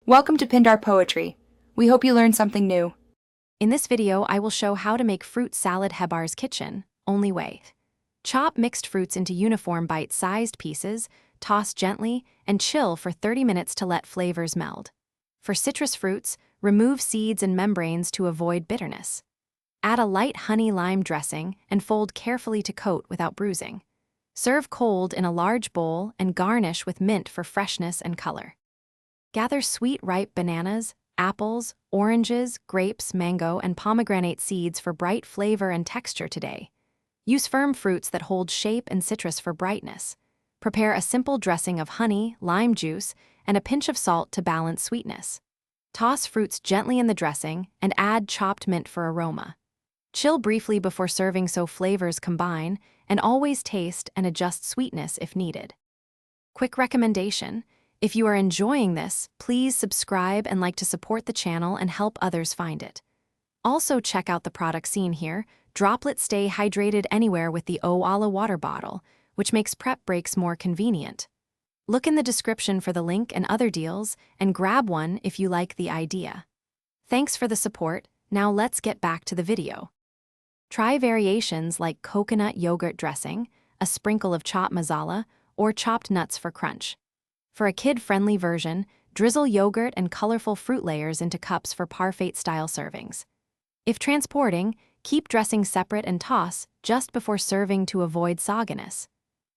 Welcome to Pindar Poetry. We hope you learned something new. In this video, I will show how to make fruit salad Hebbars kitchen, only way. Chop mixed fruits into uniform bite-sized pieces, toss gently, and chill for 30 minutes to let flavors meld. For citrus fruits, remove seeds and membranes to avoid bitterness. Add a light honey-lime dressing and fold carefully to coat without bruising. Serve cold in a large bowl and garnish with mint for freshness and color. Gather sweet ripe bananas, apples, oranges, grapes, mango, and pomegranate seeds for bright flavor and texture today. Use firm fruits that hold shape and citrus for brightness. Prepare a simple dressing of honey, lime juice, and a pinch of salt to balance sweetness. Toss fruits gently in the dressing and add chopped mint for aroma. Chill briefly before serving so flavors combine, and always taste and adjust sweetness if needed. Quick recommendation: if you are enjoying this, please subscribe and like to support the channel and help others find it. Also check out the product seen here. Droplets stay hydrated anywhere with the Oala water bottle, which makes prep breaks more convenient. Look in the description for the link and other deals, and grab one if you like the idea. Thanks for the support. Now let's get back to the video. Try variations like coconut yogurt dressing, a sprinkle of chopped masala, or chopped nuts for crunch. For a kid-friendly version, drizzle yogurt and colorful fruit layers into cups for parfait-style servings. If transporting, keep dressing separate and toss just before serving to avoid sogginess.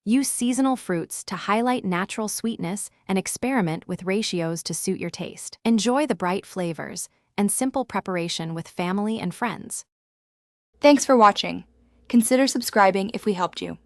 Use seasonal fruits to highlight natural sweetness and experiment with ratios to suit your taste. Enjoy the bright flavors and simple preparation with family and friends. Thanks for watching. Consider subscribing if we helped you.